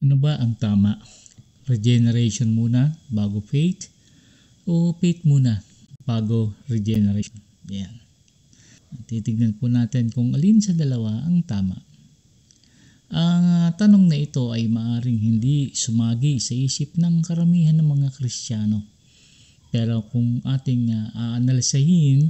Ano ba ang tama? Regeneration muna bago faith o faith muna bago regeneration? Yan. Titignan po natin kung alin sa dalawa ang tama. Ang tanong na ito ay maaring hindi sumagi sa isip ng karamihan ng mga Kristiyano. Pero kung ating aanalisahin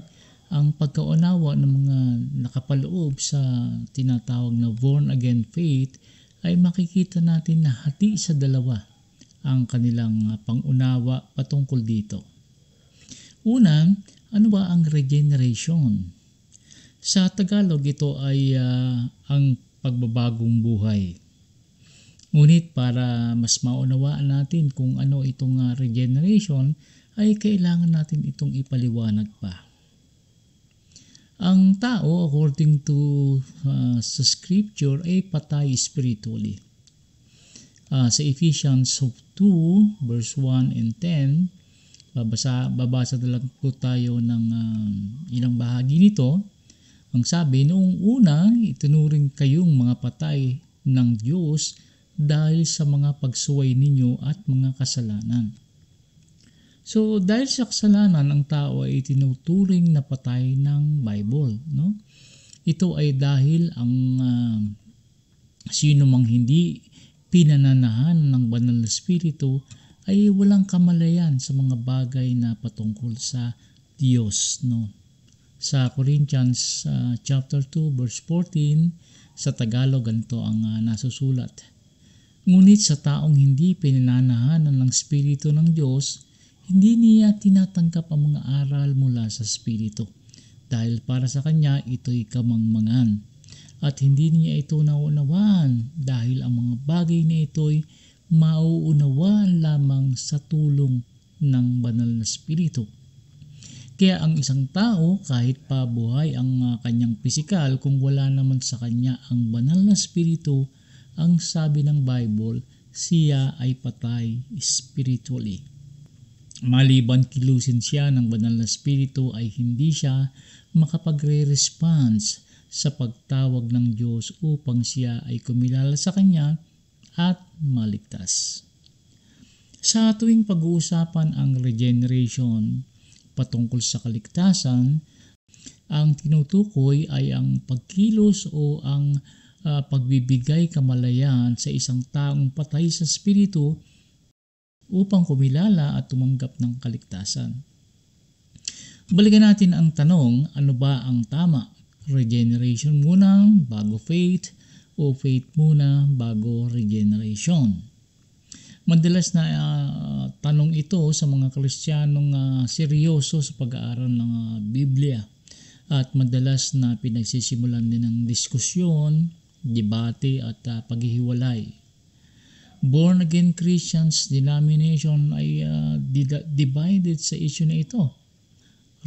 ang pagkaunawa ng mga nakapaloob sa tinatawag na born again faith, ay makikita natin na hati sa dalawa ang kanilang pangunawa patungkol dito. Una, ano ba ang regeneration? Sa Tagalog, ito ay ang pagbabagong buhay. Ngunit para mas maunawaan natin kung ano itong regeneration, ay kailangan natin itong ipaliwanag pa. Ang tao, according to sa scripture, ay patay spiritually. Sa Ephesians 2, verse 1 and 10, babasa lang po tayo ng ilang bahagi nito. Ang sabi, noong una, itinuring kayong mga patay ng Diyos dahil sa mga pagsuway ninyo at mga kasalanan. So, dahil sa kasalanan, ang tao ay tinuturing na patay ng Bible. No? Ito ay dahil ang sino mang hindi pinananahan ng banal na spirito ay walang kamalayan sa mga bagay na patungkol sa Diyos. No? Sa Corinthians chapter 2, verse 14, sa Tagalog, ganito ang nasusulat. Ngunit sa taong hindi pinananahanan ng spirito ng Diyos, hindi niya tinatanggap ang mga aral mula sa Espiritu dahil para sa kanya ito'y kamangmangan at hindi niya ito nauunawaan dahil ang mga bagay na ito'y mauunawaan lamang sa tulong ng banal na Espiritu. Kaya ang isang tao kahit pa buhay ang kanyang pisikal kung wala naman sa kanya ang banal na Espiritu, ang sabi ng Bible, siya ay patay spiritually. Maliban kilusin siya ng banal na spirito ay hindi siya makapagre-response sa pagtawag ng Diyos upang siya ay kumilala sa Kanya at maligtas. Sa tuwing pag-uusapan ang regeneration patungkol sa kaligtasan, ang tinutukoy ay ang pagkilos o ang pagbibigay kamalayan sa isang taong patay sa spirito upang kumilala at tumanggap ng kaligtasan. Balikan natin ang tanong, ano ba ang tama? Regeneration muna bago faith o faith muna bago regeneration? Madalas na tanong ito sa mga Kristiyanong seryoso sa pag-aaral ng Biblia at madalas na pinagsisimulan din ng diskusyon, debate at paghihiwalay. Born-again Christians denomination ay divided sa issue na ito.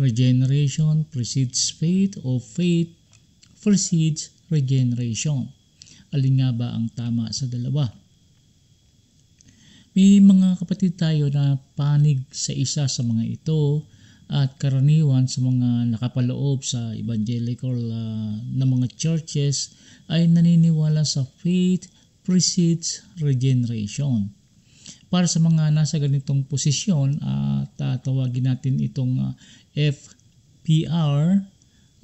Regeneration precedes faith o faith precedes regeneration. Alin nga ba ang tama sa dalawa? May mga kapatid tayo na panig sa isa sa mga ito at karaniwan sa mga nakapaloob sa evangelical na mga churches ay naniniwala sa faith precedes regeneration. Para sa mga nasa ganitong posisyon, tatawagin natin itong FPR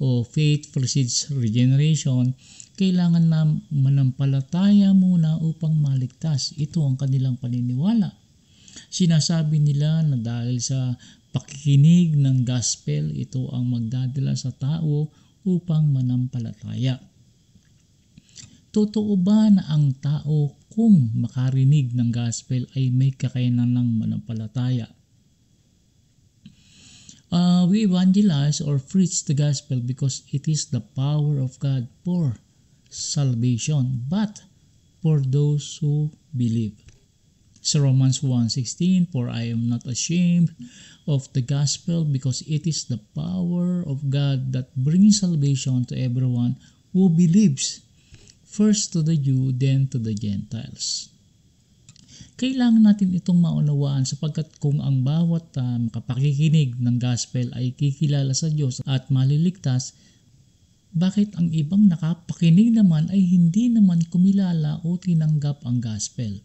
o Faith Precedes Regeneration, kailangan na manampalataya muna upang maligtas. Ito ang kanilang paniniwala. Sinasabi nila na dahil sa pakikinig ng gospel, ito ang magdadala sa tao upang manampalataya. Totoo ba na ang tao kung makarinig ng gospel ay may kakayanan ng manampalataya? We evangelize or preach the gospel because it is the power of God for salvation, but for those who believe. Sa Romans 1:16, for I am not ashamed of the gospel because it is the power of God that brings salvation to everyone who believes. First to the Jew, then to the Gentiles. Kailangan natin itong maunawaan sapagkat kung ang bawat makapakikinig ng gospel ay kikilala sa Diyos at maliligtas, bakit ang ibang nakapakinig naman ay hindi naman kumilala o tinanggap ang gospel?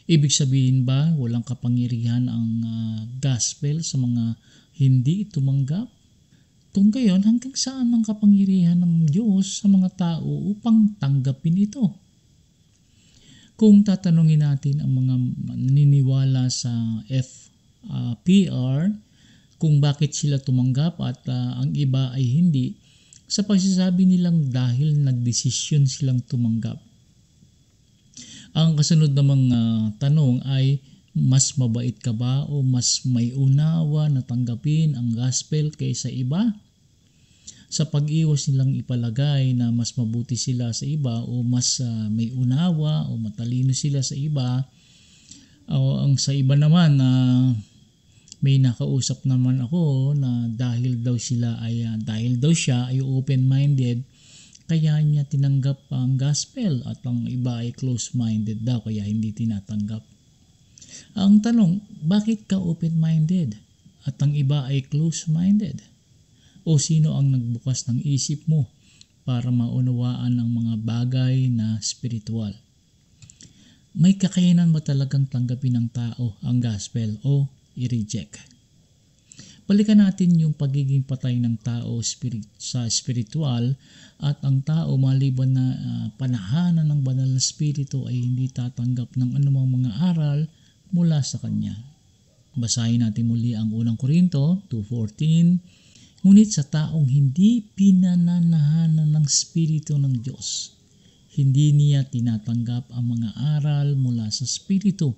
Ibig sabihin ba walang kapangyarihan ang gospel sa mga hindi tumanggap? Kung gayon, hanggang saan ang kapangyarihan ng Diyos sa mga tao upang tanggapin ito? Kung tatanungin natin ang mga naniniwala sa FPR kung bakit sila tumanggap at ang iba ay hindi, sa pagsasabi nilang dahil nagdesisyon silang tumanggap. Ang kasunod namang tanong ay, mas mabait ka ba o mas may unawa na tanggapin ang gospel kaysa iba? Sa pag-iwas nilang ipalagay na mas mabuti sila sa iba o mas may unawa o matalino sila sa iba, o ang sa iba naman na may nakausap naman ako na dahil daw siya ay open-minded, kaya niya tinanggap ang gospel at ang iba ay close-minded daw kaya hindi tinatanggap. Ang tanong, bakit ka open-minded at ang iba ay close-minded? O sino ang nagbukas ng isip mo para maunawaan ang mga bagay na spiritual? May kakayanan ba talagang tanggapin ng tao ang gospel o i-reject? Balikan natin yung pagiging patay ng tao sa spiritual at ang tao maliban na panahanan ng banal na spirito ay hindi tatanggap ng anumang mga aral mula sa kanya. Basahin natin muli ang unang Korinto 2:14. Ngunit sa taong hindi pinananahanan ng Espiritu ng Diyos, hindi niya tinatanggap ang mga aral mula sa Espiritu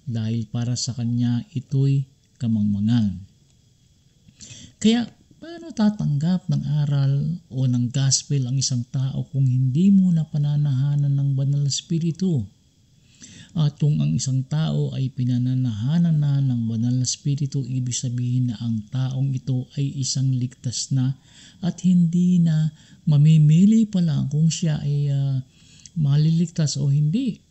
dahil para sa kanya ito'y kamangmangan. Kaya paano tatanggap ng aral o ng gospel ang isang tao kung hindi mo na pananahanan ng banal na Espiritu? At kung ang isang tao ay pinananahanan na ng banal na spirito, ibig sabihin na ang taong ito ay isang ligtas na at hindi na mamimili pa lang kung siya ay maliligtas o hindi.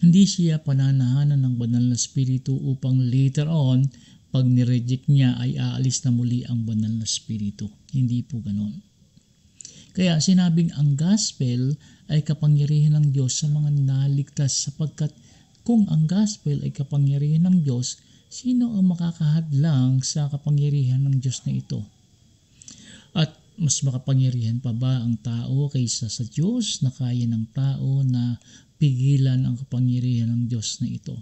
Hindi siya pananahanan ng banal na spirito upang later on, pag nireject niya ay aalis na muli ang banal na spirito. Hindi po ganon. Kaya sinabing ang gospel ay kapangyarihan ng Diyos sa mga naligtas sapagkat kung ang gospel ay kapangyarihan ng Diyos, sino ang makakahadlang sa kapangyarihan ng Diyos na ito? At mas makapangyarihan pa ba ang tao kaysa sa Diyos na kaya ng tao na pigilan ang kapangyarihan ng Diyos na ito?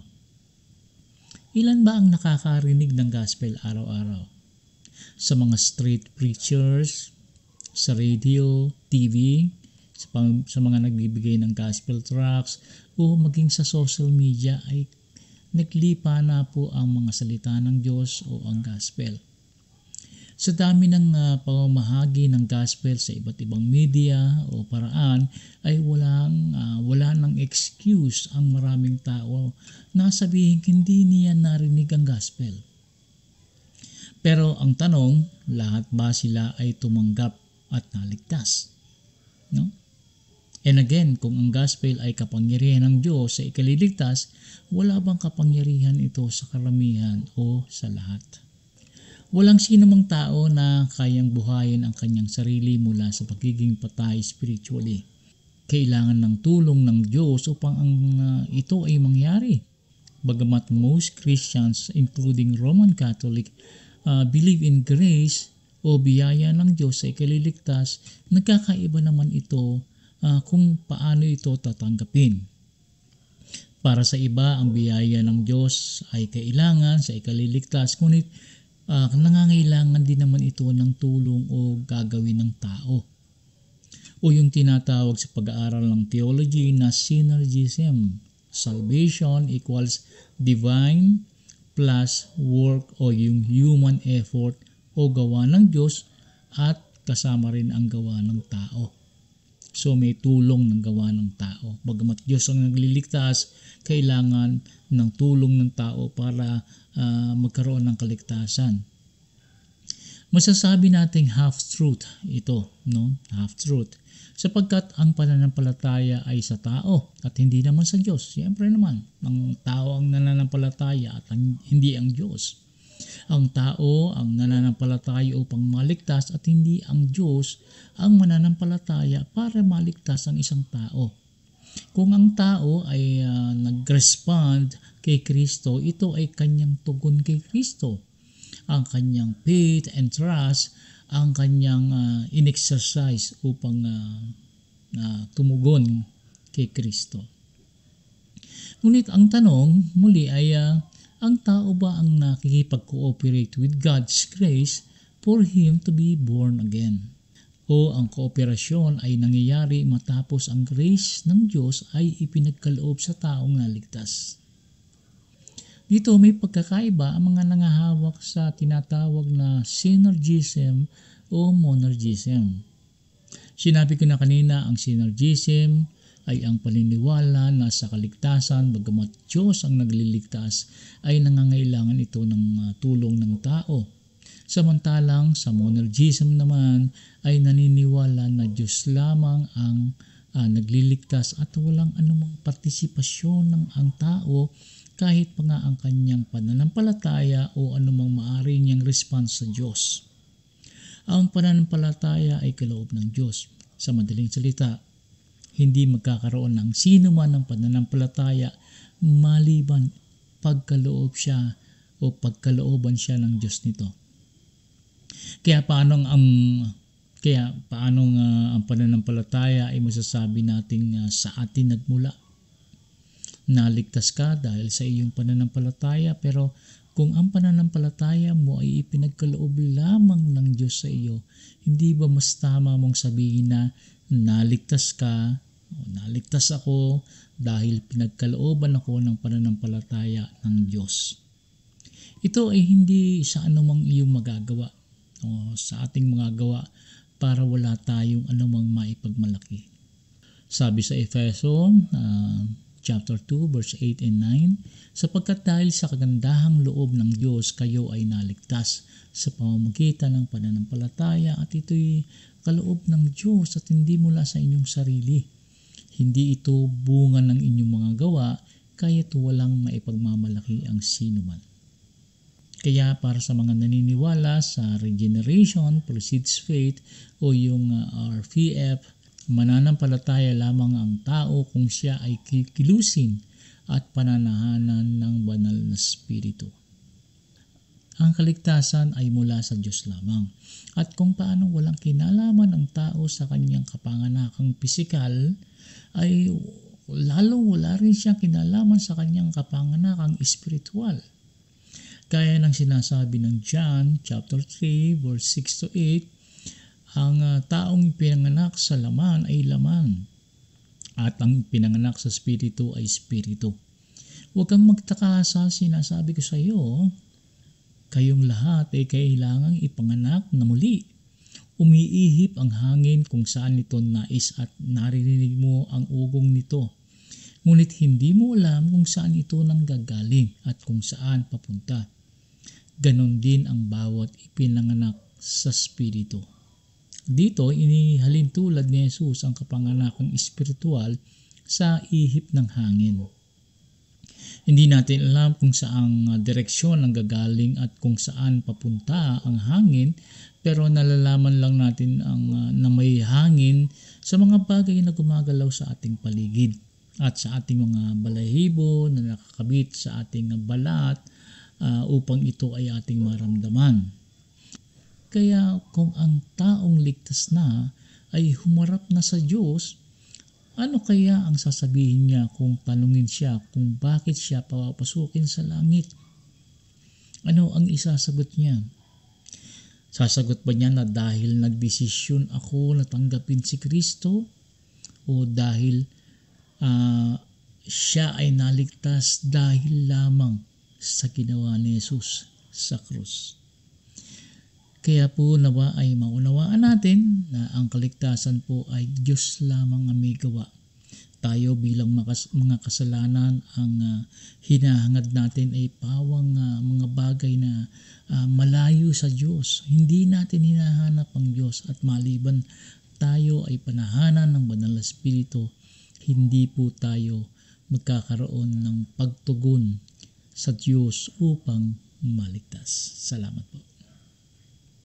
Ilan ba ang nakakarinig ng gospel araw-araw? Sa mga street preachers, sa radio, TV, sa mga nagbibigay ng gospel tracts o maging sa social media ay naglipa na po ang mga salita ng Diyos o ang gospel. Sa dami ng pamamahagi ng gospel sa iba't ibang media o paraan ay wala nang excuse ang maraming tao na sabihin hindi niya narinig ang gospel. Pero ang tanong, lahat ba sila ay tumanggap at naligtas? No? And again, kung ang gospel ay kapangyarihan ng Diyos sa ikaliligtas, wala bang kapangyarihan ito sa karamihan o sa lahat? Walang sinumang tao na kayang buhayin ang kanyang sarili mula sa pagiging patay spiritually. Kailangan ng tulong ng Diyos upang ito ay mangyari. Bagamat most Christians, including Roman Catholic, believe in grace o biyaya ng Diyos sa ikaliligtas, nagkakaiba naman ito kung paano ito tatanggapin. Para sa iba, ang biyaya ng Diyos ay kailangan sa ikaliligtas, ngunit nangangailangan din naman ito ng tulong o gagawin ng tao. O yung tinatawag sa pag-aaral ng theology na synergism. Salvation equals divine plus work o yung human effort o gawa ng Diyos at kasama rin ang gawa ng tao. So may tulong ng gawa ng tao. Bagamat Diyos ang nagliligtas, kailangan ng tulong ng tao para magkaroon ng kaligtasan. Masasabi nating half-truth ito, no? Half-truth. Sapagkat ang pananampalataya ay sa tao at hindi naman sa Diyos. Siyempre naman, ang tao ang nananampalataya at hindi ang Diyos. Ang tao ang nananampalataya upang maligtas at hindi ang Diyos ang mananampalataya para maligtas ang isang tao. Kung ang tao ay nag-respond kay Kristo, ito ay kanyang tugon kay Kristo. Ang kanyang faith and trust, ang kanyang in-exercise upang tumugon kay Kristo. Ngunit ang tanong muli ay ang tao ba ang nakikipag-cooperate with God's grace for him to be born again? O ang kooperasyon ay nangyayari matapos ang grace ng Diyos ay ipinagkaloob sa taong naligtas? Dito may pagkakaiba ang mga nangahawak sa tinatawag na synergism o monergism. Sinabi ko na kanina, ang synergism ay ang paniniwala na sa kaligtasan, bagamat Diyos ang nagliligtas, ay nangangailangan ito ng tulong ng tao. Samantalang sa monergism naman ay naniniwala na Diyos lamang ang nagliligtas at walang anumang partisipasyon ng ang tao kahit pa nga ang kanyang pananampalataya o anumang maaari niyang response sa Diyos. Ang pananampalataya ay kaloob ng Diyos. Sa madaling salita, hindi magkakaroon ng sino man ng pananampalataya maliban pagkaloob siya o pagkalooban siya ng Diyos nito. Kaya paano ang pananampalataya ay masasabi nating sa atin nagmula? Naligtas ka dahil sa iyong pananampalataya, pero kung ang pananampalataya mo ay ipinagkaloob lamang ng Diyos sa iyo, hindi ba mas tama mong sabihin na naligtas ka o naligtas ako dahil pinagkalooban ako ng pananampalataya ng Diyos? Ito ay hindi sa anumang iyong magagawa o sa ating mga gawa para wala tayong anumang maipagmalaki. Sabi sa Efeso chapter 2 verse 8 and 9, sapagkat dahil sa kagandahang loob ng Diyos kayo ay naligtas sa pamamagitan ng pananampalataya, at ito'y kaloob ng Diyos at hindi mula sa inyong sarili. Hindi ito bunga ng inyong mga gawa, kaya't walang maipagmamalaki ang sinuman. Kaya para sa mga naniniwala sa regeneration precedes faith o yung RPF, mananampalataya lamang ang tao kung siya ay kikilusin at pananahanan ng banal na Espiritu. Ang kaligtasan ay mula sa Diyos lamang. At kung paano walang kinalaman ang tao sa kanyang kapanganakang pisikal, ay lalong wala rin siyang kinalaman sa kanyang kapanganakang espiritual. Kaya ng sinasabi ng John chapter 3 verse 6 to 8, ang taong pinanganak sa laman ay laman, at ang pinanganak sa Espiritu ay Espiritu. Huwag kang magtaka sa sinasabi ko sa iyo, kayong lahat ay kailangang ipanganak na muli. Umiihip ang hangin kung saan ito nais at naririnig mo ang ugong nito. Ngunit hindi mo alam kung saan ito nanggagaling at kung saan papunta. Ganon din ang bawat ipinanganak sa Espiritu. Dito, inihalin tulad ni Jesus ang kapanganakang espiritual sa ihip ng hangin. Hindi natin alam kung saang direksyon ang gagaling at kung saan papunta ang hangin, pero nalalaman lang natin na may hangin sa mga bagay na gumagalaw sa ating paligid at sa ating mga balahibo na nakakabit sa ating balat upang ito ay ating maramdaman. Kaya kung ang taong ligtas na ay humarap na sa Diyos, ano kaya ang sasabihin niya kung tanungin siya kung bakit siya papasukin sa langit? Ano ang isasagot niya? Sasagot ba niya na dahil nagdesisyon ako na tanggapin si Kristo? O dahil siya ay naligtas dahil lamang sa ginawa ni Jesus sa krus? Kaya po nawa ay maunawaan natin na ang kaligtasan po ay Diyos lamang ang may gawa. Tayo bilang mga kasalanan, ang hinahangad natin ay pawang mga bagay na malayo sa Diyos. Hindi natin hinahanap ang Diyos, at maliban tayo ay panahanan ng Banal na Espiritu, hindi po tayo magkakaroon ng pagtugon sa Diyos upang maligtas. Salamat po.